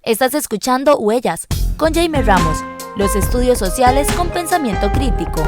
Estás escuchando Huellas con Jaime Ramos, los estudios sociales con pensamiento crítico.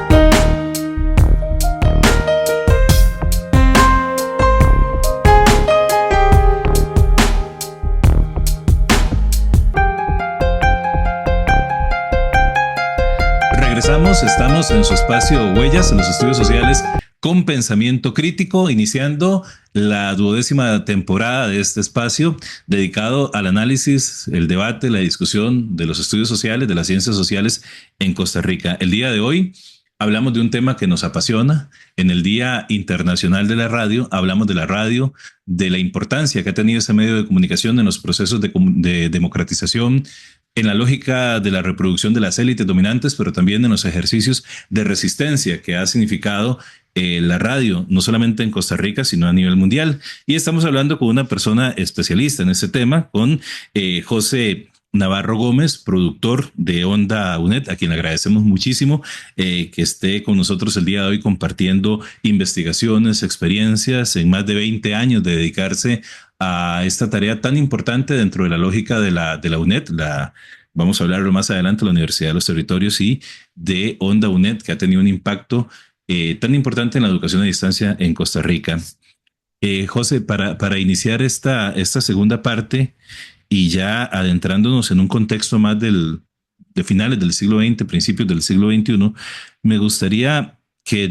Estamos en su espacio Huellas, en los estudios sociales con pensamiento crítico, iniciando la 12ª temporada de este espacio dedicado al análisis, el debate, la discusión de los estudios sociales, de las ciencias sociales en Costa Rica. El día de hoy hablamos de un tema que nos apasiona. En el Día Internacional de la Radio, hablamos de la radio, de la importancia que ha tenido este medio de comunicación en los procesos de democratización, en la lógica de la reproducción de las élites dominantes, pero también en los ejercicios de resistencia que ha significado la radio, no solamente en Costa Rica, sino a nivel mundial. Y estamos hablando con una persona especialista en este tema, con José Navarro Gómez, productor de Onda UNED, a quien le agradecemos muchísimo que esté con nosotros el día de hoy compartiendo investigaciones, experiencias en más de 20 años de dedicarse a esta tarea tan importante dentro de la lógica de la UNED, vamos a hablarlo más adelante, la Universidad de los Territorios, y de Onda UNED, que ha tenido un impacto tan importante en la educación a distancia en Costa Rica. José, para iniciar esta segunda parte y ya adentrándonos en un contexto más de finales del siglo XX, principios del siglo XXI, me gustaría que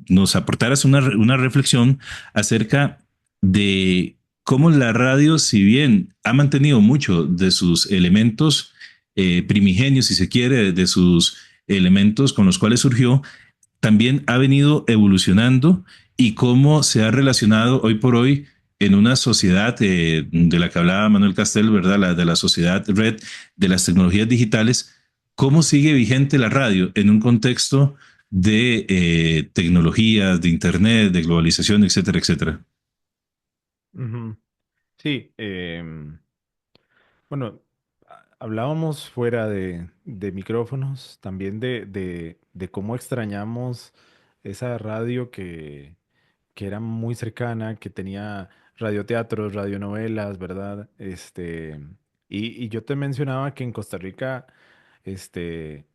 nos aportaras una reflexión acerca de cómo la radio, si bien ha mantenido mucho de sus elementos primigenios, si se quiere, de sus elementos con los cuales surgió, también ha venido evolucionando y cómo se ha relacionado hoy por hoy en una sociedad de la que hablaba Manuel Castel, ¿verdad? De la sociedad red, de las tecnologías digitales. ¿Cómo sigue vigente la radio en un contexto de tecnologías, de internet, de globalización, etcétera, etcétera? Ujú. Sí, bueno, hablábamos fuera de micrófonos también de cómo extrañamos esa radio que era muy cercana, que tenía radioteatros, radionovelas, ¿verdad? Y yo te mencionaba que en Costa Rica, este,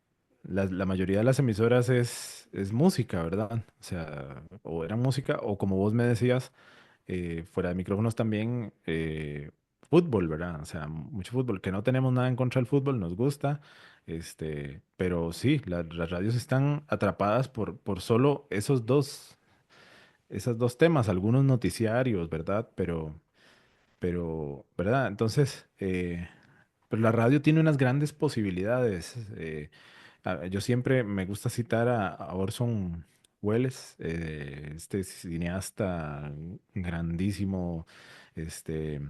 la mayoría de las emisoras es música, ¿verdad? O sea, o era música, o como vos me decías, fuera de micrófonos también, fútbol, ¿verdad? O sea, mucho fútbol, que no tenemos nada en contra del fútbol, nos gusta, pero sí, las radios están atrapadas por solo esos dos temas, algunos noticiarios, ¿verdad? ¿verdad? Entonces, pero la radio tiene unas grandes posibilidades. Yo siempre me gusta citar a Orson Welles, este cineasta grandísimo, este,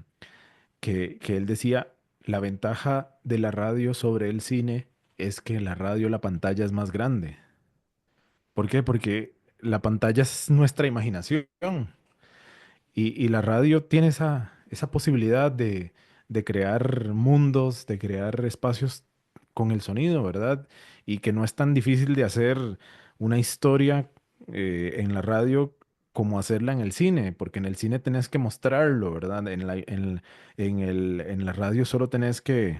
que él decía, la ventaja de la radio sobre el cine es que en la radio la pantalla es más grande. ¿Por qué? Porque la pantalla es nuestra imaginación y la radio tiene esa posibilidad de crear mundos, de crear espacios con el sonido, ¿verdad? Y que no es tan difícil de hacer una historia en la radio como hacerla en el cine, porque en el cine tenés que mostrarlo, ¿verdad? En la radio solo tenés que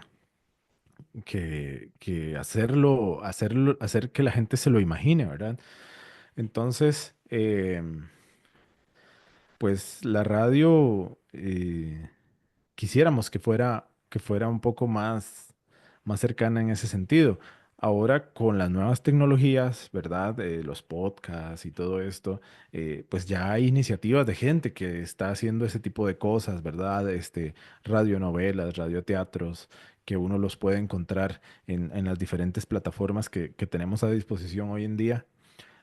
hacer que la gente se lo imagine, ¿verdad? Entonces, pues la radio quisiéramos que fuera un poco más cercana en ese sentido. Ahora con las nuevas tecnologías, ¿verdad? Los podcasts y todo esto, pues ya hay iniciativas de gente que está haciendo ese tipo de cosas, ¿verdad? Radionovelas, radioteatros, que uno los puede encontrar en las diferentes plataformas que tenemos a disposición hoy en día.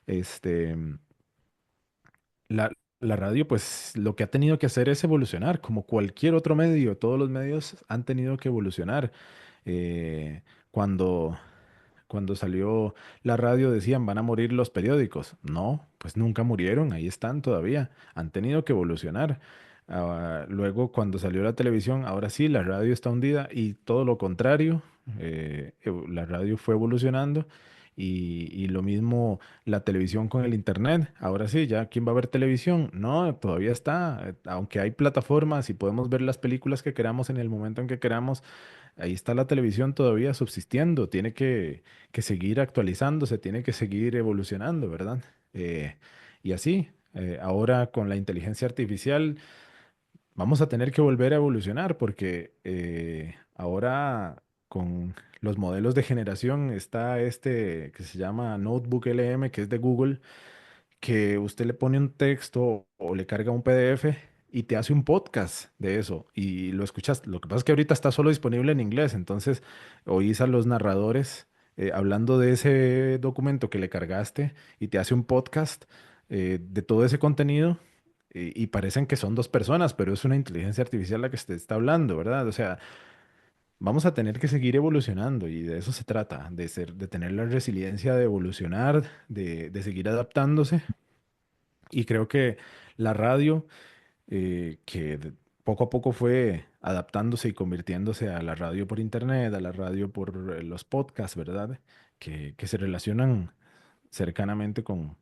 Este, la radio, pues lo que ha tenido que hacer es evolucionar, como cualquier otro medio. Todos los medios han tenido que evolucionar. Eh, cuando, cuando salió la radio decían, van a morir los periódicos. No, pues nunca murieron, ahí están todavía. Han tenido que evolucionar. Luego, cuando salió la televisión, ahora sí, la radio está hundida y todo lo contrario, la radio fue evolucionando Y lo mismo la televisión con el internet. Ahora sí, ya, ¿quién va a ver televisión? No, todavía está. Aunque hay plataformas y podemos ver las películas que queramos en el momento en que queramos, ahí está la televisión todavía subsistiendo. Tiene que seguir actualizándose, tiene que seguir evolucionando, ¿verdad? Y así, ahora con la inteligencia artificial vamos a tener que volver a evolucionar porque ahora con los modelos de generación está este que se llama Notebook LM, que es de Google, que usted le pone un texto o le carga un PDF y te hace un podcast de eso y lo escuchas. Lo que pasa es que ahorita está solo disponible en inglés, entonces oís a los narradores hablando de ese documento que le cargaste y te hace un podcast de todo ese contenido. Y parecen que son dos personas, pero es una inteligencia artificial la que se está hablando, ¿verdad? O sea, vamos a tener que seguir evolucionando y de eso se trata, de tener la resiliencia de evolucionar, de seguir adaptándose. Y creo que la radio, poco a poco fue adaptándose y convirtiéndose a la radio por internet, a la radio por los podcasts, ¿verdad? Que se relacionan cercanamente con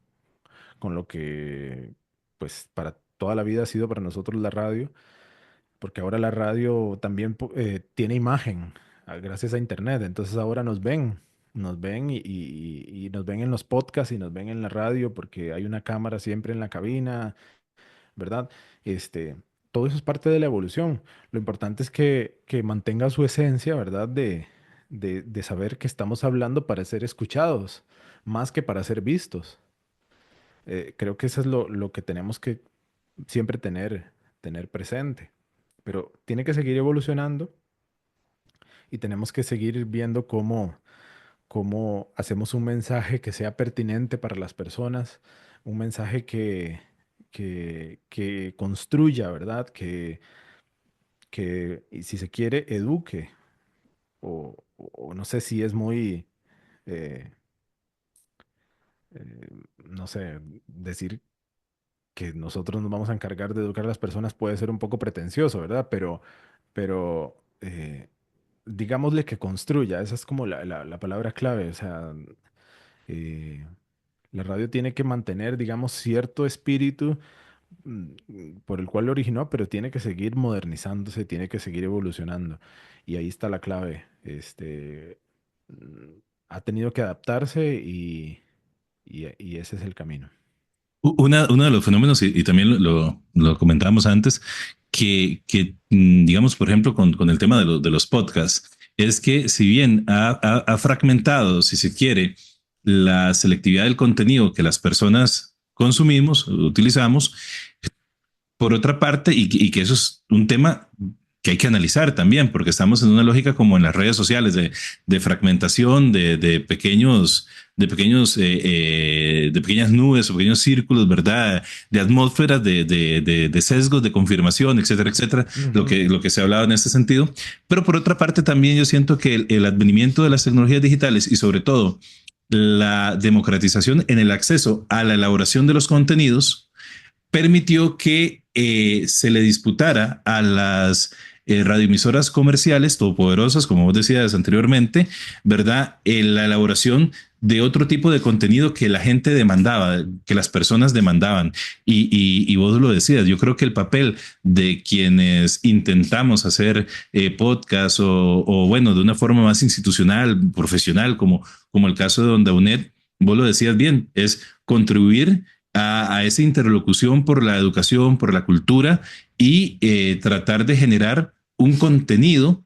lo que, pues, para toda la vida ha sido para nosotros la radio, porque ahora la radio también tiene imagen, gracias a internet, entonces ahora nos ven y nos ven en los podcasts y nos ven en la radio porque hay una cámara siempre en la cabina, ¿verdad? Este, todo eso es parte de la evolución. Lo importante es que mantenga su esencia, ¿verdad? De saber que estamos hablando para ser escuchados, más que para ser vistos. Creo que eso es lo que tenemos que siempre tener presente. Pero tiene que seguir evolucionando y tenemos que seguir viendo cómo hacemos un mensaje que sea pertinente para las personas, un mensaje que construya, ¿verdad? Y si se quiere, eduque. O no sé si es muy, eh, no sé, decir que nosotros nos vamos a encargar de educar a las personas puede ser un poco pretencioso, ¿verdad? Pero digámosle que construya, esa es como la palabra clave, o sea, eh, la radio tiene que mantener, digamos, cierto espíritu por el cual lo originó, pero tiene que seguir modernizándose, tiene que seguir evolucionando. Y ahí está la clave. Mm, Ha tenido que adaptarse y ese es el camino. Uno de los fenómenos, y también lo comentábamos antes, digamos, por ejemplo, con el tema de los podcasts, es que si bien ha fragmentado, si se quiere, la selectividad del contenido que las personas consumimos, utilizamos, por otra parte, y que eso es un tema que hay que analizar también, porque estamos en una lógica como en las redes sociales de fragmentación, de pequeñas nubes o pequeños círculos, ¿verdad? De atmósferas, de sesgos, de confirmación, etcétera, etcétera, Ujú. lo que se ha hablado en este sentido. Pero por otra parte, también yo siento que el advenimiento de las tecnologías digitales y sobre todo la democratización en el acceso a la elaboración de los contenidos permitió que se le disputara a las radioemisoras comerciales todopoderosas, como vos decías anteriormente, ¿verdad? La elaboración de otro tipo de contenido que la gente demandaba, que las personas demandaban. Y vos lo decías, yo creo que el papel de quienes intentamos hacer podcast bueno, de una forma más institucional, profesional, como el caso de Onda UNED, vos lo decías bien, es contribuir a esa interlocución por la educación, por la cultura y tratar de generar un contenido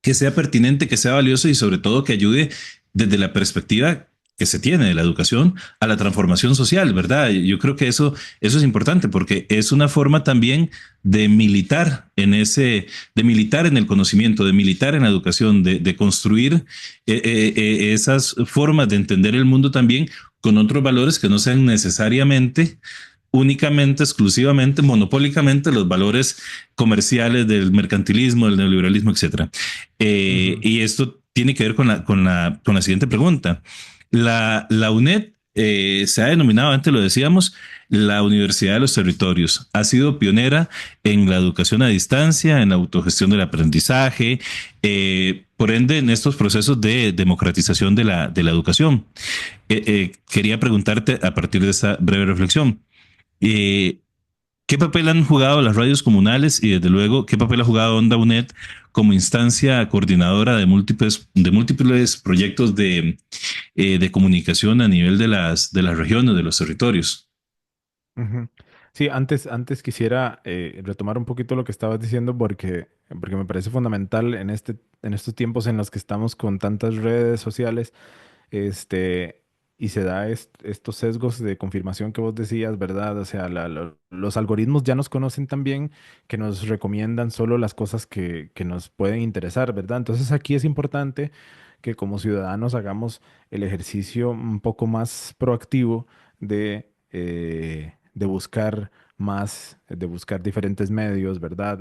que sea pertinente, que sea valioso y sobre todo que ayude desde la perspectiva que se tiene de la educación a la transformación social, ¿verdad? Yo creo que eso es importante porque es una forma también de militar de militar en el conocimiento, de militar en la educación, de construir esas formas de entender el mundo también con otros valores que no sean necesariamente únicamente, exclusivamente, monopólicamente los valores comerciales del mercantilismo, del neoliberalismo, etcétera. Ujú. Y esto tiene que ver con la siguiente pregunta. La UNED se ha denominado, antes lo decíamos, la Universidad de los Territorios ha sido pionera en la educación a distancia, en la autogestión del aprendizaje, por ende, en estos procesos de democratización de la educación. Quería preguntarte a partir de esta breve reflexión. Eh, ¿Qué papel han jugado las radios comunales y desde luego qué papel ha jugado Onda UNED como instancia coordinadora de múltiples proyectos de comunicación a nivel de las regiones, de los territorios? Ujú. Sí, antes quisiera retomar un poquito lo que estabas diciendo porque me parece fundamental en estos tiempos en los que estamos con tantas redes sociales, este, y se da estos sesgos de confirmación que vos decías, ¿verdad? O sea, los algoritmos ya nos conocen tan bien que nos recomiendan solo las cosas que nos pueden interesar, ¿verdad? Entonces aquí es importante que como ciudadanos hagamos el ejercicio un poco más proactivo de buscar más, de buscar diferentes medios, ¿verdad?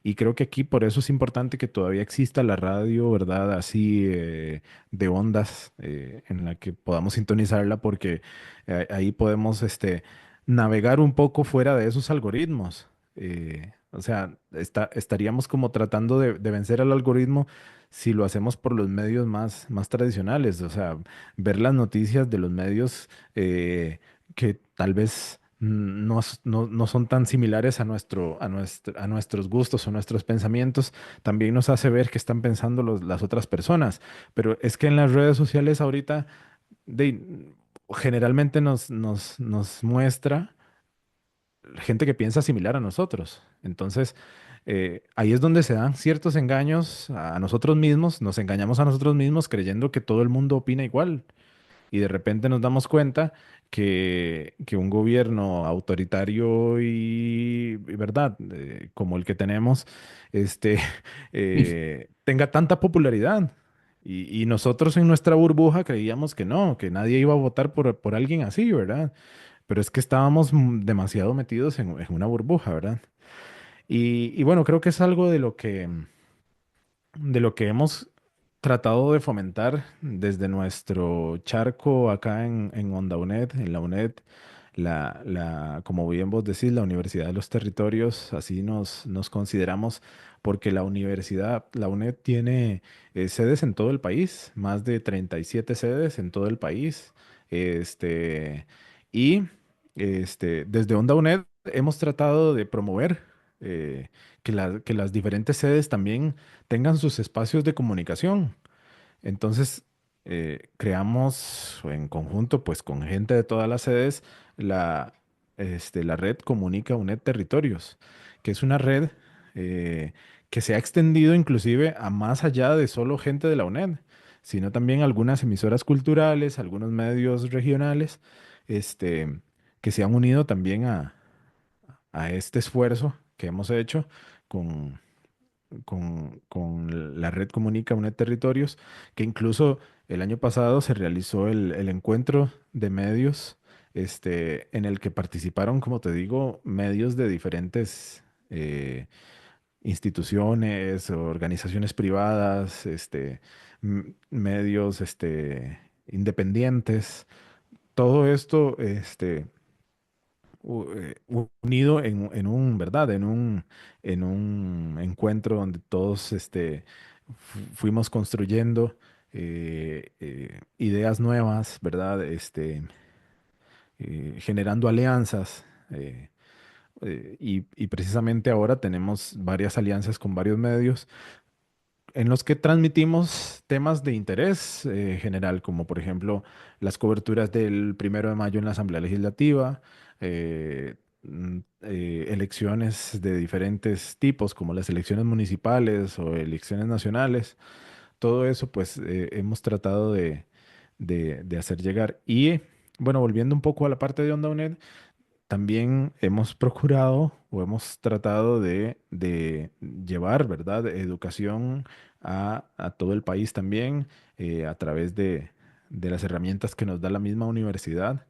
Y creo que aquí por eso es importante que todavía exista la radio, ¿verdad? Así de ondas en la que podamos sintonizarla porque ahí podemos navegar un poco fuera de esos algoritmos. O sea, estaríamos como tratando de vencer al algoritmo si lo hacemos por los medios más tradicionales. O sea, ver las noticias de los medios que tal vez no son tan similares a nuestros gustos o nuestros pensamientos, también nos hace ver qué están pensando las otras personas. Pero es que en las redes sociales ahorita generalmente nos muestra gente que piensa similar a nosotros. Entonces, ahí es donde se dan ciertos engaños a nosotros mismos, nos engañamos a nosotros mismos creyendo que todo el mundo opina igual y de repente nos damos cuenta que un gobierno autoritario y verdad, como el que tenemos, este, tenga tanta popularidad. Y nosotros en nuestra burbuja creíamos que no, que nadie iba a votar por alguien así, ¿verdad? Pero es que estábamos demasiado metidos en una burbuja, ¿verdad? Y bueno, creo que es algo de lo que hemos tratado de fomentar desde nuestro charco acá en Onda UNED, en la UNED, como bien vos decís, la Universidad de los Territorios, así nos consideramos, porque la UNED tiene sedes en todo el país, más de 37 sedes en todo el país, este, y desde Onda UNED hemos tratado de promover que las diferentes sedes también tengan sus espacios de comunicación. Entonces, creamos en conjunto, pues con gente de todas las sedes, la, la red Comunica UNED Territorios, que es una red que se ha extendido inclusive a más allá de solo gente de la UNED, sino también algunas emisoras culturales, algunos medios regionales, este, que se han unido también a este esfuerzo que hemos hecho con con la red Comunica UNED Territorios, que incluso el año pasado se realizó el encuentro de medios, en el que participaron, como te digo, medios de diferentes instituciones, organizaciones privadas, medios, independientes. Todo esto, unido en un, ¿verdad? En un encuentro donde todos fuimos construyendo ideas nuevas, ¿verdad? Generando alianzas. Y precisamente ahora tenemos varias alianzas con varios medios en los que transmitimos temas de interés general, como por ejemplo las coberturas del 1 de mayo en la Asamblea Legislativa, elecciones de diferentes tipos, como las elecciones municipales o elecciones nacionales. Todo eso, pues, hemos tratado de hacer llegar. Y bueno, volviendo un poco a la parte de Onda UNED, también hemos procurado o hemos tratado de llevar, ¿verdad?, educación a todo el país también a través de las herramientas que nos da la misma universidad.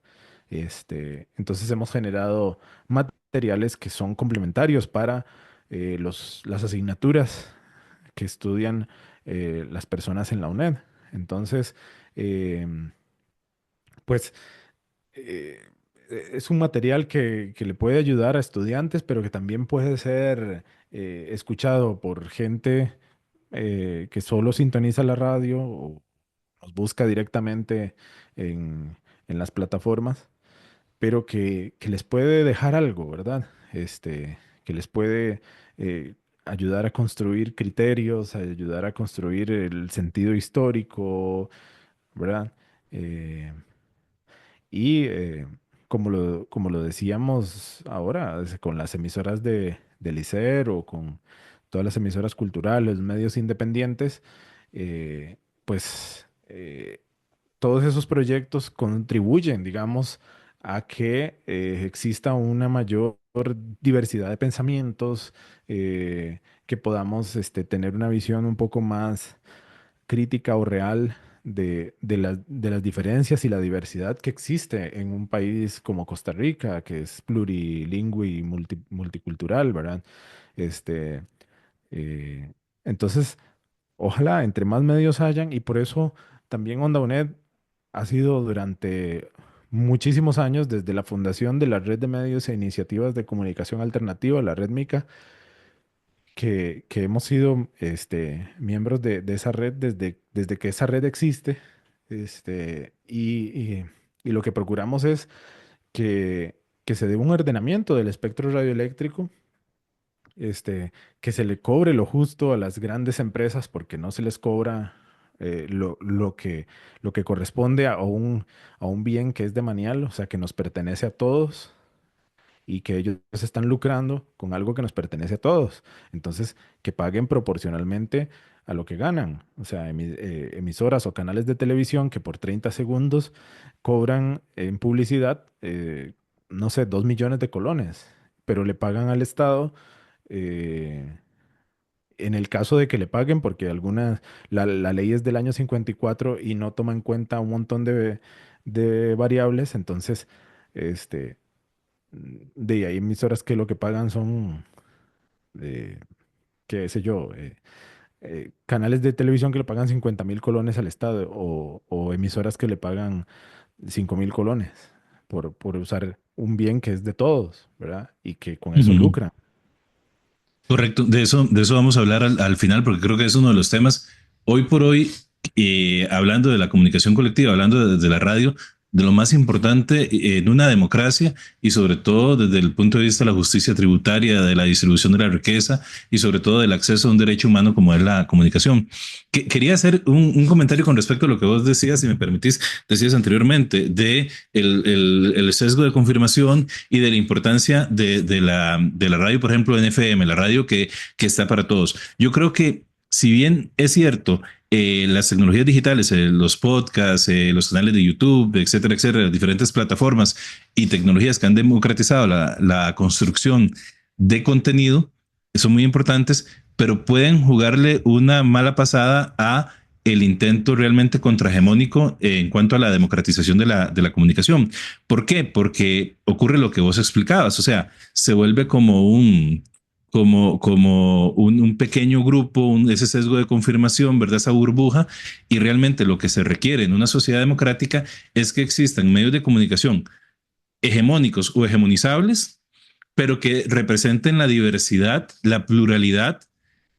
Entonces hemos generado materiales que son complementarios para las asignaturas que estudian las personas en la UNED. Entonces, em, pues eh, es un material que le puede ayudar a estudiantes, pero que también puede ser escuchado por gente que solo sintoniza la radio o nos busca directamente en las plataformas, pero que les puede dejar algo, ¿verdad? Que les puede ayudar a construir criterios, a ayudar a construir el sentido histórico, ¿verdad? Eh, y como lo decíamos ahora, con las emisoras del ICER o con todas las emisoras culturales, medios independientes, pues todos esos proyectos contribuyen, digamos, a que exista una mayor diversidad de pensamientos, que podamos tener una visión un poco más crítica o real de las diferencias y la diversidad que existe en un país como Costa Rica, que es plurilingüe y multicultural, ¿verdad? Este, eh, entonces, ojalá entre más medios hayan, y por eso también Onda UNED ha sido durante muchísimos años, desde la fundación de la Red de Medios e Iniciativas de Comunicación Alternativa, la Red MICA, que hemos sido miembros de esa red desde que esa red existe. Y lo que procuramos es que se dé un ordenamiento del espectro radioeléctrico, que se le cobre lo justo a las grandes empresas porque no se les cobra lo que corresponde a un bien que es demanial, o sea, que nos pertenece a todos y que ellos están lucrando con algo que nos pertenece a todos. Entonces, que paguen proporcionalmente a lo que ganan. O sea, emisoras o canales de televisión que por 30 segundos cobran en publicidad, no sé, 2 millones de colones, pero le pagan al Estado. eh, en el caso de que le paguen, porque la ley es del año 54 y no toma en cuenta un montón de variables, entonces, este, de ahí emisoras que lo que pagan son, eh, qué sé yo, canales de televisión que le pagan 50.000 colones al Estado o emisoras que le pagan 5.000 colones por usar un bien que es de todos, ¿verdad? Y que con eso Ujú. lucran. Correcto, de eso vamos a hablar al final, porque creo que es uno de los temas. Hoy por hoy, hablando de la comunicación colectiva, hablando de la radio, de lo más importante en una democracia y sobre todo desde el punto de vista de la justicia tributaria, de la distribución de la riqueza y sobre todo del acceso a un derecho humano como es la comunicación. Quería hacer un comentario con respecto a lo que vos decías, si me permitís, decías anteriormente, de el sesgo de confirmación y de la importancia de la radio, por ejemplo, en FM, la radio que está para todos. Yo creo que si bien es cierto, las tecnologías digitales, los podcasts, los canales de YouTube, etcétera, las diferentes plataformas y tecnologías que han democratizado la construcción de contenido son muy importantes, pero pueden jugarle una mala pasada a el intento realmente contrahegemónico en cuanto a la democratización de la comunicación. ¿Por qué? Porque ocurre lo que vos explicabas, o sea, se vuelve como un pequeño grupo, ese sesgo de confirmación, ¿verdad? Esa burbuja, y realmente lo que se requiere en una sociedad democrática es que existan medios de comunicación hegemónicos o hegemonizables, pero que representen la diversidad, la pluralidad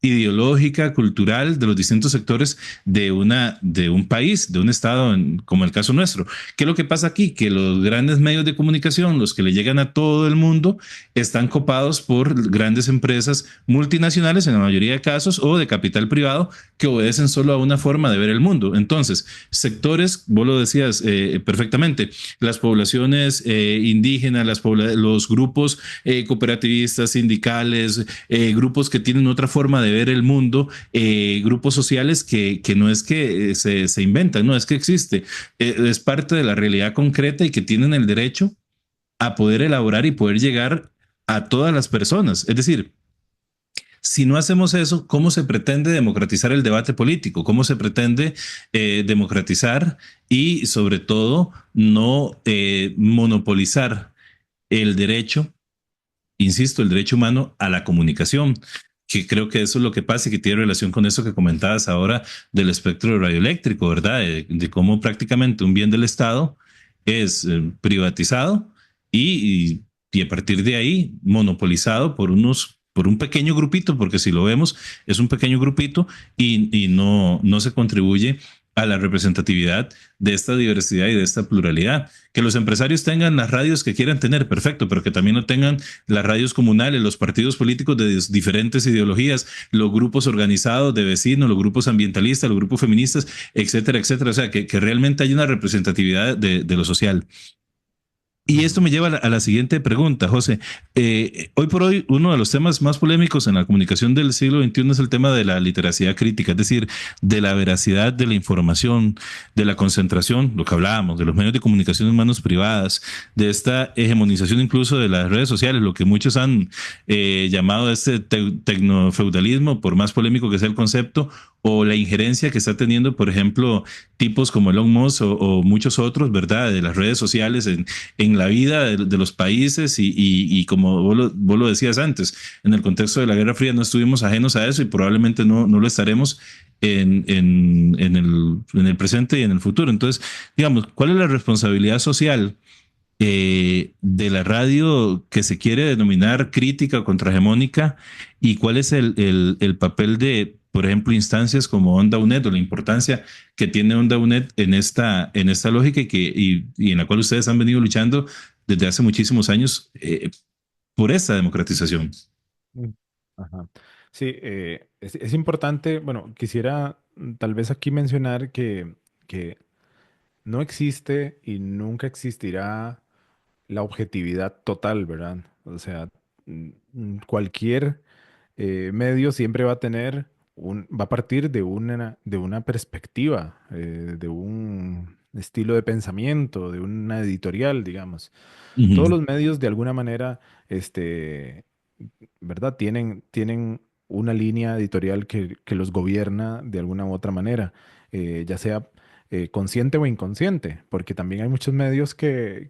ideológica, cultural de los distintos sectores de un país, de un estado como el caso nuestro. ¿Qué es lo que pasa aquí? Que los grandes medios de comunicación, los que le llegan a todo el mundo, están copados por grandes empresas multinacionales en la mayoría de casos o de capital privado que obedecen solo a una forma de ver el mundo. Entonces, sectores, vos lo decías perfectamente, las poblaciones indígenas, los grupos cooperativistas, sindicales, grupos que tienen otra forma de ver el mundo, grupos sociales que no es que se inventan, no es que existe, es parte de la realidad concreta y que tienen el derecho a poder elaborar y poder llegar a todas las personas. Es decir, si no hacemos eso, ¿cómo se pretende democratizar el debate político? ¿Cómo se pretende democratizar y sobre todo no monopolizar el derecho, insisto, el derecho humano a la comunicación? Que creo que eso es lo que pasa y que tiene relación con eso que comentabas ahora del espectro radioeléctrico, ¿verdad? De cómo prácticamente un bien del Estado es privatizado y, y a partir de ahí monopolizado por un pequeño grupito, porque si lo vemos, es un pequeño grupito y no se contribuye a la representatividad de esta diversidad y de esta pluralidad. Que los empresarios tengan las radios que quieran tener, perfecto, pero que también lo tengan las radios comunales, los partidos políticos de diferentes ideologías, los grupos organizados de vecinos, los grupos ambientalistas, los grupos feministas, etcétera, etcétera. O sea, que realmente hay una representatividad de lo social. Y esto Ujú. me lleva a la siguiente pregunta, José. Hoy por hoy, uno de los temas más polémicos en la comunicación del siglo XXI es el tema de la literacidad crítica, es decir, de la veracidad de la información, de la concentración, lo que hablábamos, de los medios de comunicación en manos privadas, de esta hegemonización incluso de las redes sociales, lo que muchos han llamado este tecnofeudalismo, por más polémico que sea el concepto, o la injerencia que está teniendo, por ejemplo, tipos como Elon Musk o muchos otros, ¿verdad?, de las redes sociales en la vida de los países y como vos lo decías antes, en el contexto de la Guerra Fría no estuvimos ajenos a eso y probablemente no lo estaremos en el presente y en el futuro. Entonces, digamos, ¿cuál es la responsabilidad social de la radio que se quiere denominar crítica o contrahegemónica y cuál es el papel de, por ejemplo, instancias como Onda UNED o la importancia que tiene Onda UNED en esta lógica y en la cual ustedes han venido luchando desde hace muchísimos años por esta democratización? Mm. Ajá. Sí, es importante, bueno, quisiera tal vez aquí mencionar que no existe y nunca existirá la objetividad total, ¿verdad? O sea, cualquier medio siempre va a tener va a partir de una perspectiva, de un estilo de pensamiento, de una editorial, digamos. Todos Ujú, los medios de alguna manera, ¿verdad? Tienen una línea editorial que los gobierna de alguna u otra manera, ya sea consciente o inconsciente, porque también hay muchos medios que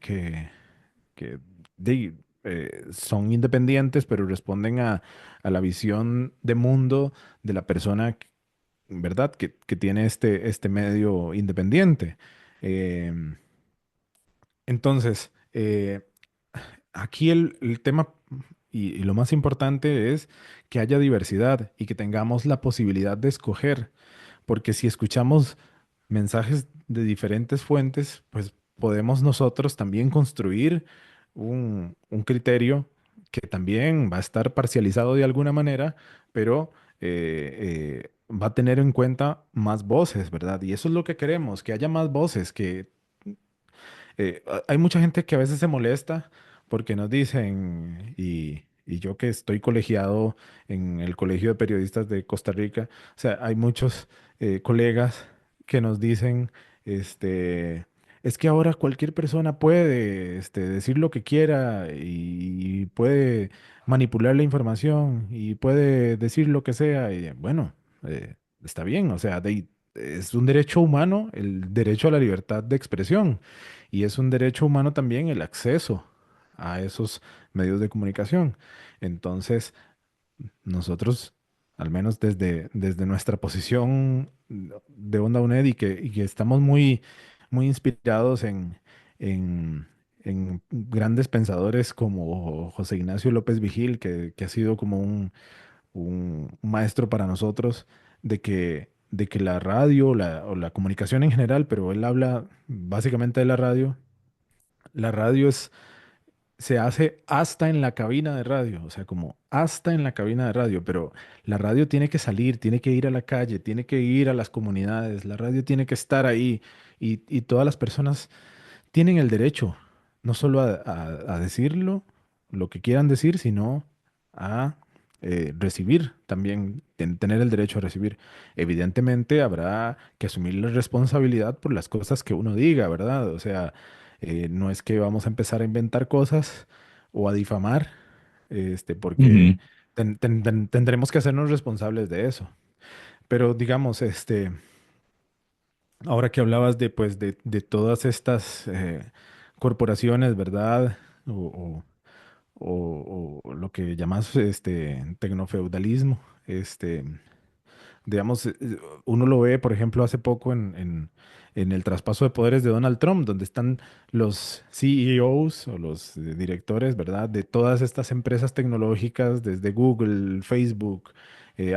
son independientes, pero responden a la visión de mundo de la persona, ¿verdad? Que tiene este medio independiente. Em, entonces, aquí el tema y lo más importante es que haya diversidad y que tengamos la posibilidad de escoger, porque si escuchamos mensajes de diferentes fuentes, pues podemos nosotros también construir un criterio que también va a estar parcializado de alguna manera, pero va a tener en cuenta más voces, ¿verdad? Y eso es lo que queremos, que haya más voces, que hay mucha gente que a veces se molesta porque nos dicen, y yo que estoy colegiado en el Colegio de Periodistas de Costa Rica, o sea, hay muchos colegas que nos dicen, es que ahora cualquier persona puede, decir lo que quiera y puede manipular la información y puede decir lo que sea. Y bueno, está bien, o sea, es un derecho humano el derecho a la libertad de expresión. Y es un derecho humano también el acceso a esos medios de comunicación. Entonces, nosotros, al menos desde nuestra posición de Onda UNED y que estamos muy inspirados en grandes pensadores como José Ignacio López Vigil, que ha sido como un maestro para nosotros de que la radio o la comunicación en general, pero él habla básicamente de la radio se hace hasta en la cabina de radio, o sea, como hasta en la cabina de radio, pero la radio tiene que salir, tiene que ir a la calle, tiene que ir a las comunidades, la radio tiene que estar ahí y todas las personas tienen el derecho, no solo a decirlo, lo que quieran decir, sino a recibir también, tener el derecho a recibir. Evidentemente habrá que asumir la responsabilidad por las cosas que uno diga, ¿verdad? O sea, no es que vamos a empezar a inventar cosas o a difamar, porque ujú. tendremos que hacernos responsables de eso. Pero digamos, ahora que hablabas de, pues, de todas estas corporaciones, ¿verdad? O, o lo que llamas tecnofeudalismo, este, digamos, uno lo ve, por ejemplo, hace poco en el traspaso de poderes de Donald Trump, donde están los CEOs o los directores, ¿verdad? De todas estas empresas tecnológicas, desde Google, Facebook,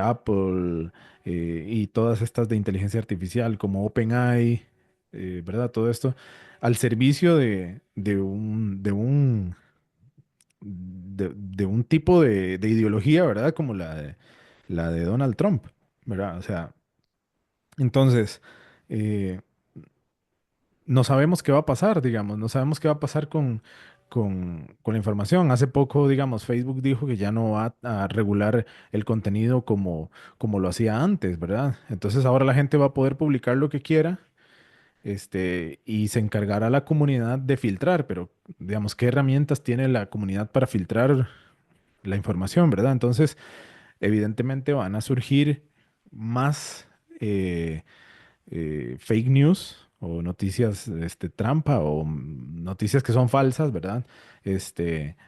Apple, y todas estas de inteligencia artificial como OpenAI, ¿verdad? Todo esto al servicio de un tipo de ideología, ¿verdad? Como la de Donald Trump, ¿verdad? O sea, entonces, eh, no sabemos qué va a pasar, digamos, no sabemos qué va a pasar con la información. Hace poco, digamos, Facebook dijo que ya no va a regular el contenido como lo hacía antes, ¿verdad? Entonces ahora la gente va a poder publicar lo que quiera, y se encargará la comunidad de filtrar, pero digamos, ¿qué herramientas tiene la comunidad para filtrar la información, ¿verdad? Entonces, evidentemente van a surgir más eh, fake news o noticias trampa o noticias que son falsas, ¿verdad?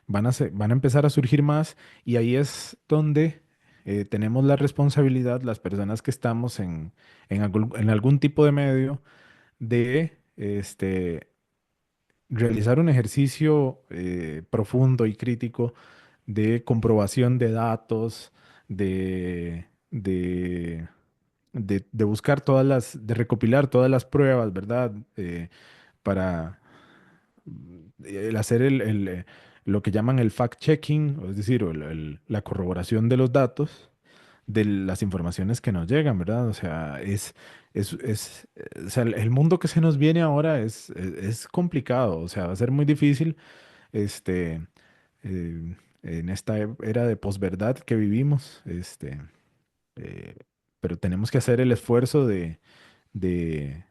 Van a empezar a surgir más y ahí es donde tenemos la responsabilidad, las personas que estamos en algún tipo de medio, de realizar un ejercicio profundo y crítico de comprobación de datos, de, de, de buscar de recopilar todas las pruebas, ¿verdad? Para el hacer lo que llaman el fact-checking, es decir, la corroboración de los datos, de las informaciones que nos llegan, ¿verdad? O sea, o sea, el mundo que se nos viene ahora es complicado, o sea, va a ser muy difícil, este, en esta era de posverdad que vivimos, eh, pero tenemos que hacer el esfuerzo de, de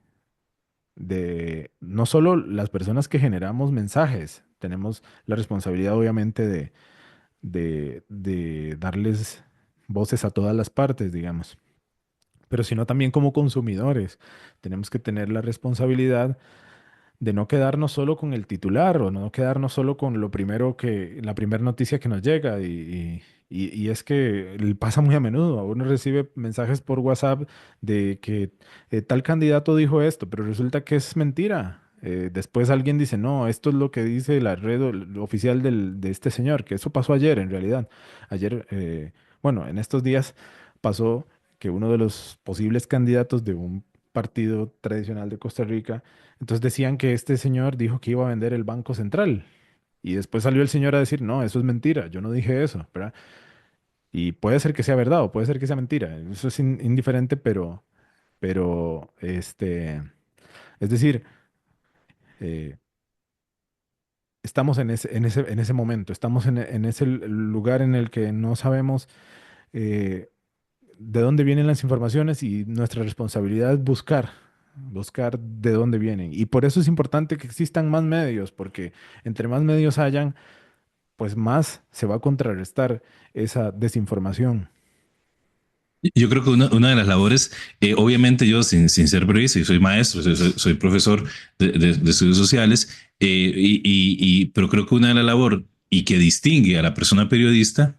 no solo las personas que generamos mensajes, tenemos la responsabilidad obviamente de darles voces a todas las partes, digamos, pero sino también como consumidores. Tenemos que tener la responsabilidad de no quedarnos solo con el titular o no quedarnos solo con la primera noticia que nos llega. Y es que pasa muy a menudo. Uno recibe mensajes por WhatsApp de que tal candidato dijo esto, pero resulta que es mentira. Después alguien dice, no, esto es lo que dice la red oficial de este señor, que eso pasó ayer en realidad. Ayer, bueno, en estos días pasó que uno de los posibles candidatos de un partido tradicional de Costa Rica, entonces decían que este señor dijo que iba a vender el Banco Central. Y después salió el señor a decir, no, eso es mentira, yo no dije eso, ¿verdad? Y puede ser que sea verdad o puede ser que sea mentira. Eso es indiferente, pero, es decir, eh, estamos en ese momento, estamos en ese lugar en el que no sabemos eh, de dónde vienen las informaciones y nuestra responsabilidad es buscar de dónde vienen. Y por eso es importante que existan más medios, porque entre más medios hayan, pues más se va a contrarrestar esa desinformación. Yo creo que una de las labores, obviamente yo sin ser periodista, yo soy maestro, soy profesor de estudios sociales, pero creo que una de las labores y que distingue a la persona periodista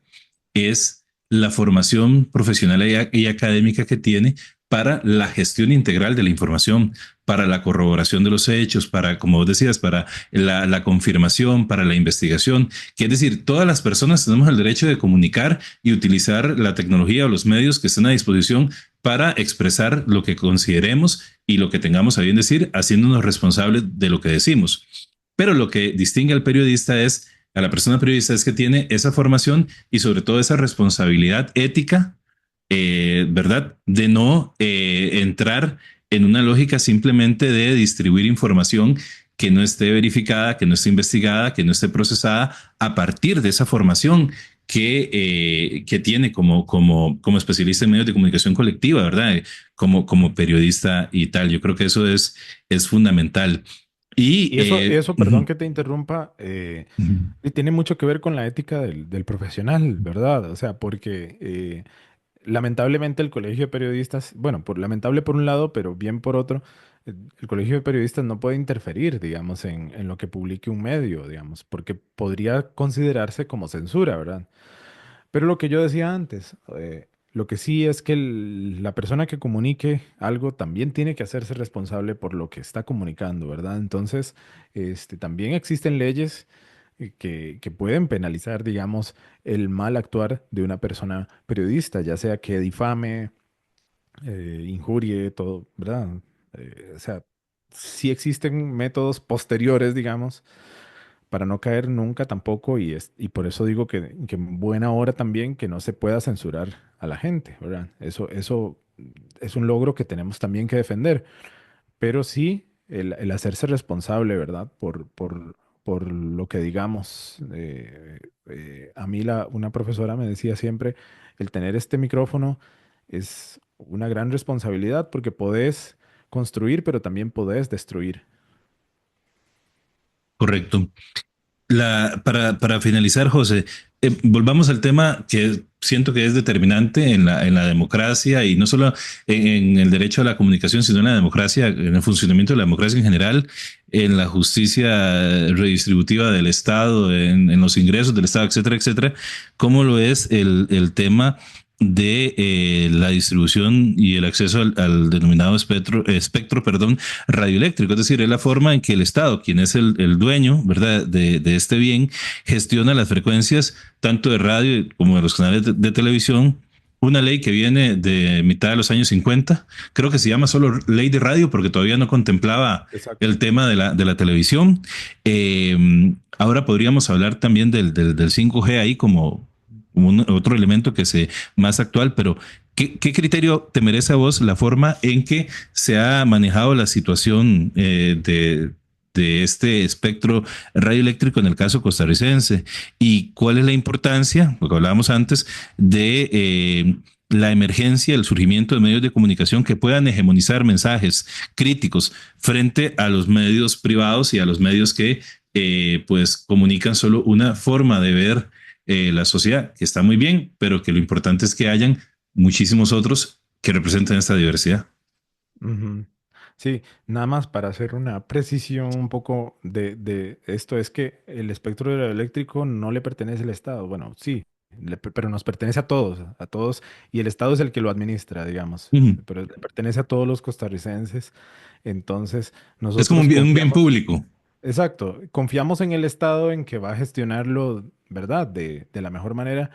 es la formación profesional y académica que tiene para la gestión integral de la información, para la corroboración de los hechos, para, como vos decías, para la confirmación, para la investigación, que es decir, todas las personas tenemos el derecho de comunicar y utilizar la tecnología o los medios que estén a disposición para expresar lo que consideremos y lo que tengamos a bien decir, haciéndonos responsables de lo que decimos. Pero lo que distingue al periodista es a la persona periodista es que tiene esa formación y sobre todo esa responsabilidad ética, ¿verdad? De no entrar en una lógica simplemente de distribuir información que no esté verificada, que no esté investigada, que no esté procesada a partir de esa formación que tiene como especialista en medios de comunicación colectiva, ¿verdad? Como periodista y tal. Yo creo que eso es fundamental. Y Y eso, perdón que te interrumpa, uh, y tiene mucho que ver con la ética del profesional, ¿verdad? O sea, porque lamentablemente el colegio de periodistas, bueno, lamentable por un lado, pero bien por otro, el colegio de periodistas no puede interferir, digamos, en lo que publique un medio, digamos, porque podría considerarse como censura, ¿verdad? Pero lo que yo decía antes, Lo que sí es que la persona que comunique algo también tiene que hacerse responsable por lo que está comunicando, ¿verdad? Entonces, también existen leyes que pueden penalizar, digamos, el mal actuar de una persona periodista, ya sea que difame, injurie, todo, ¿verdad? O sea, sí existen métodos posteriores, digamos, para no caer nunca tampoco, y por eso digo que en buena hora también que no se pueda censurar a la gente, ¿verdad? Eso es un logro que tenemos también que defender, pero sí el hacerse responsable, ¿verdad? Por lo que digamos. A mí una profesora me decía siempre, el tener este micrófono es una gran responsabilidad porque podés construir, pero también podés destruir. Correcto. Para finalizar, José, volvamos al tema que siento que es determinante en la democracia y no solo en el derecho a la comunicación, sino en la democracia, en el funcionamiento de la democracia en general, en la justicia redistributiva del Estado, en los ingresos del Estado, etcétera, etcétera, como lo es el tema de la distribución y el acceso al denominado espectro, perdón, radioeléctrico. Es decir, es la forma en que el Estado, quien es el dueño, ¿verdad?, de este bien, gestiona las frecuencias tanto de radio como de los canales de televisión. Una ley que viene de mitad de los años 50, creo que se llama solo ley de radio porque todavía no contemplaba Exacto. el tema de la televisión. Ahora podríamos hablar también del 5G ahí como otro elemento que se más actual, pero ¿qué criterio te merece a vos la forma en que se ha manejado la situación de este espectro radioeléctrico en el caso costarricense? ¿Y cuál es la importancia, lo que hablábamos antes, de la emergencia, el surgimiento de medios de comunicación que puedan hegemonizar mensajes críticos frente a los medios privados y a los medios que pues comunican solo una forma de ver la sociedad, que está muy bien, pero que lo importante es que hayan muchísimos otros que representen esta diversidad? Ujú. Sí, nada más para hacer una precisión un poco de esto, es que el espectro radioeléctrico no le pertenece al Estado. Bueno, sí, pero nos pertenece a todos, y el Estado es el que lo administra, digamos, Ujú. pero le pertenece a todos los costarricenses. Entonces, Es como nosotros un bien confiamos, público. exacto, confiamos en el Estado en que va a gestionarlo, ¿verdad? De la mejor manera,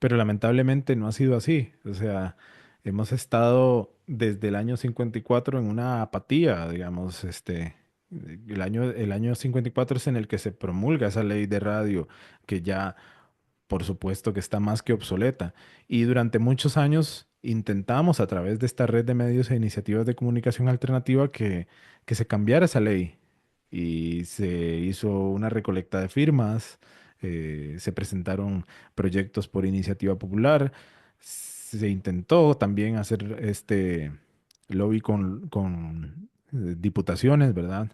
pero lamentablemente no ha sido así. O sea, hemos estado desde el año 54 en una apatía, digamos, el año 54 es en el que se promulga esa ley de radio, que ya, por supuesto, que está más que obsoleta. Y durante muchos años intentamos a través de esta red de medios e iniciativas de comunicación alternativa que se cambiara esa ley. Y se hizo una recolecta de firmas, se presentaron proyectos por iniciativa popular, se intentó también hacer este lobby con diputaciones, ¿verdad?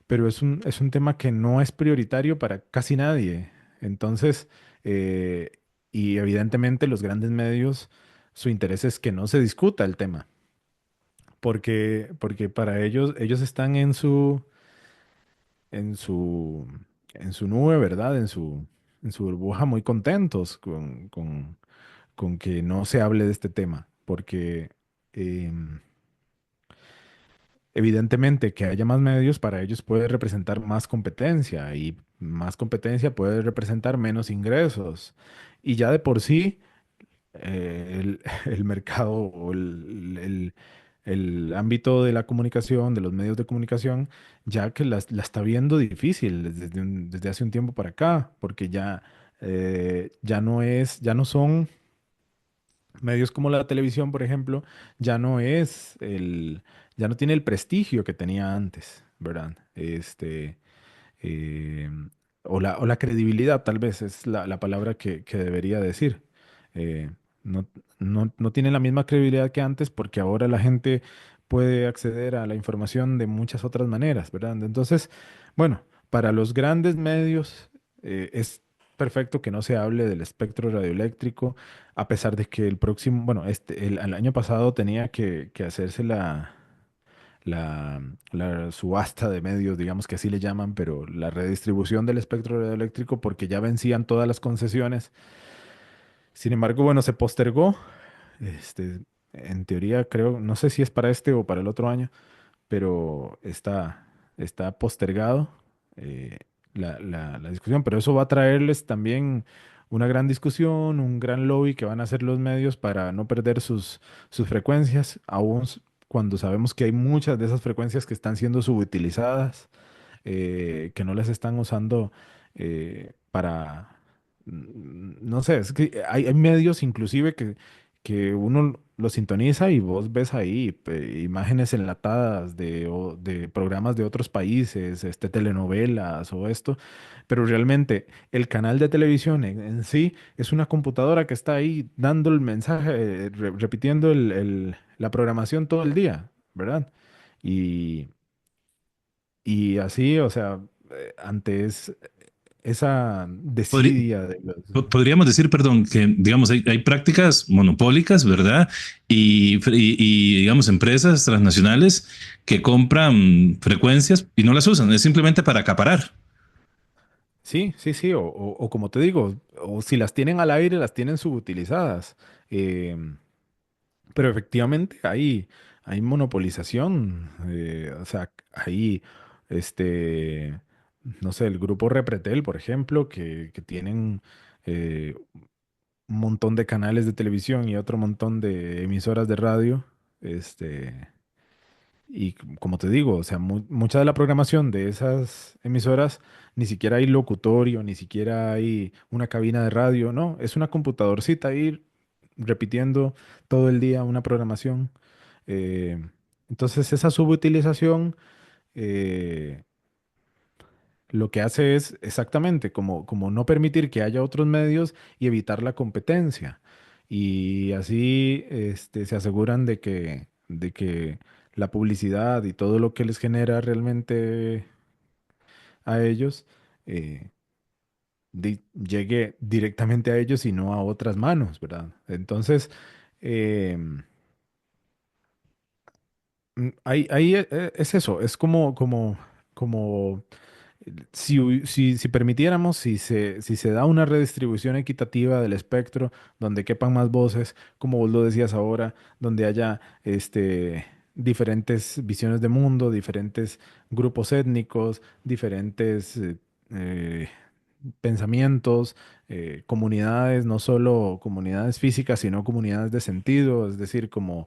Pero es un tema que no es prioritario para casi nadie. Entonces, eh, y evidentemente los grandes medios, su interés es que no se discuta el tema, porque para ellos están en su, en su nube, ¿verdad? En su burbuja, muy contentos con que no se hable de este tema, porque em, evidentemente que haya más medios para ellos puede representar más competencia, y más competencia puede representar menos ingresos. Y ya de por sí el mercado o el ámbito de la comunicación, de los medios de comunicación, ya que la está viendo difícil desde hace un tiempo para acá, porque ya no son medios como la televisión, por ejemplo, ya no tiene el prestigio que tenía antes, ¿verdad? eh, o la credibilidad, tal vez es la palabra que debería decir. Eh, no, no tiene la misma credibilidad que antes porque ahora la gente puede acceder a la información de muchas otras maneras, ¿verdad? Entonces, bueno, para los grandes medios es perfecto que no se hable del espectro radioeléctrico, a pesar de que bueno, el año pasado tenía que hacerse la subasta de medios, digamos que así le llaman, pero la redistribución del espectro radioeléctrico porque ya vencían todas las concesiones. Sin embargo, bueno, se postergó en teoría creo, no sé si es para este o para el otro año, pero está postergado eh, la discusión, pero eso va a traerles también una gran discusión, un gran lobby que van a hacer los medios para no perder sus frecuencias, cuando sabemos que hay muchas de esas frecuencias que están siendo subutilizadas, que no las están usando para, no sé, es que hay medios inclusive que uno lo sintoniza y vos ves ahí imágenes enlatadas de programas de otros países, telenovelas o esto, pero realmente el canal de televisión en sí es una computadora que está ahí dando el mensaje, repitiendo la programación todo el día, ¿verdad? Y, y así, o sea, ante esa Podri- desidia de los... Podríamos decir, perdón, que digamos hay prácticas monopólicas, ¿verdad? Digamos empresas transnacionales que compran frecuencias y no las usan, es simplemente para acaparar. Sí, sí, sí, o como te digo, o si las tienen al aire, las tienen subutilizadas. Em, pero efectivamente hay monopolización, o sea, hay, este, no sé, el grupo Repretel, por ejemplo, que tienen un montón de canales de televisión y otro montón de emisoras de radio, este, y como te digo, o sea, mucha de la programación de esas emisoras ni siquiera hay locutorio, ni siquiera hay una cabina de radio, no, es una computadorcita ahí repitiendo todo el día una programación. Eh, entonces, esa subutilización eh, lo que hace es exactamente como no permitir que haya otros medios y evitar la competencia. Y así se aseguran de que la publicidad y todo lo que les genera realmente a ellos eh, llegue directamente a ellos y no a otras manos, ¿verdad? Entonces, em, ahí es eso, es como si permitiéramos, si se da una redistribución equitativa del espectro, donde quepan más voces, como vos lo decías ahora, donde haya diferentes visiones de mundo, diferentes grupos étnicos, diferentes eh, pensamientos, comunidades, no solo comunidades físicas, sino comunidades de sentido, es decir, como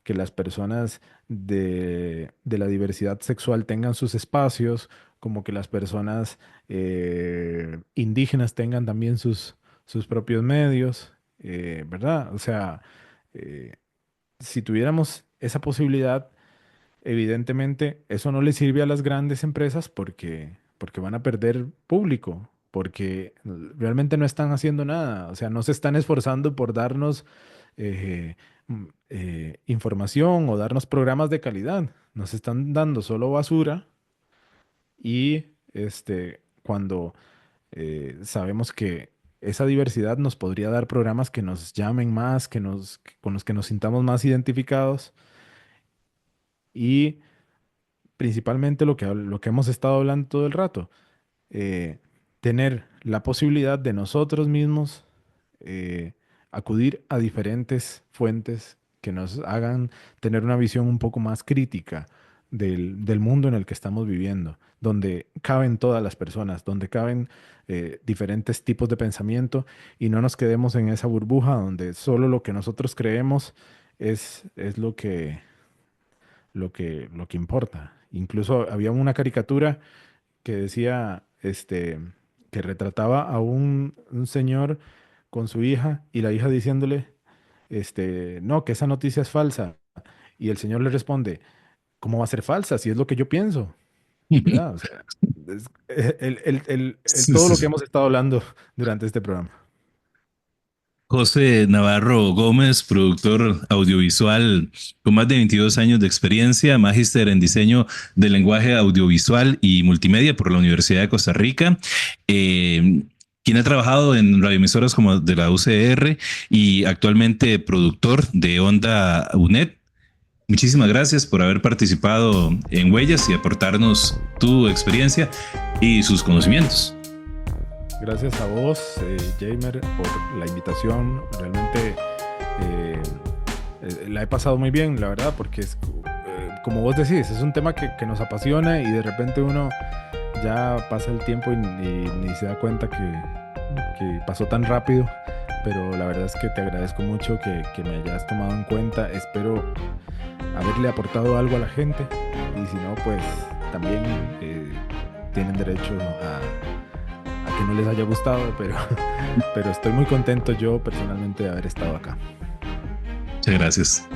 que las personas de la diversidad sexual tengan sus espacios, como que las personas indígenas tengan también sus propios medios, ¿verdad? O sea, eh, si tuviéramos esa posibilidad, evidentemente, eso no le sirve a las grandes empresas porque van a perder público, porque realmente no están haciendo nada, o sea, no se están esforzando por darnos eh, información o darnos programas de calidad, nos están dando solo basura y cuando sabemos que esa diversidad nos podría dar programas que nos llamen más, con los que nos sintamos más identificados y principalmente lo que hemos estado hablando todo el rato, eh, tener la posibilidad de nosotros mismos eh, acudir a diferentes fuentes que nos hagan tener una visión un poco más crítica del mundo en el que estamos viviendo, donde caben todas las personas, donde caben diferentes tipos de pensamiento y no nos quedemos en esa burbuja donde solo lo que nosotros creemos es lo que importa. Incluso había una caricatura que decía, que retrataba a un señor con su hija y la hija diciéndole, no, que esa noticia es falsa. Y el señor le responde, ¿cómo va a ser falsa si es lo que yo pienso? ¿Verdad? O sea, todo lo que hemos estado hablando durante este programa. José Navarro Gómez, productor audiovisual con más de 22 años de experiencia, magíster en diseño de lenguaje audiovisual y multimedia por la Universidad de Costa Rica, quien ha trabajado en radioemisoras como de la UCR y actualmente productor de Onda UNED. Muchísimas gracias por haber participado en Huellas y aportarnos tu experiencia y sus conocimientos. Gracias a vos, Jamer, por la invitación. Realmente La he pasado muy bien, la verdad, porque es, como vos decís, es un tema que nos apasiona y de repente uno ya pasa el tiempo y ni se da cuenta que pasó tan rápido. Pero la verdad es que te agradezco mucho que me hayas tomado en cuenta. Espero haberle aportado algo a la gente y si no, pues también tienen derecho a que no les haya gustado, pero estoy muy contento yo personalmente de haber estado acá. Muchas gracias.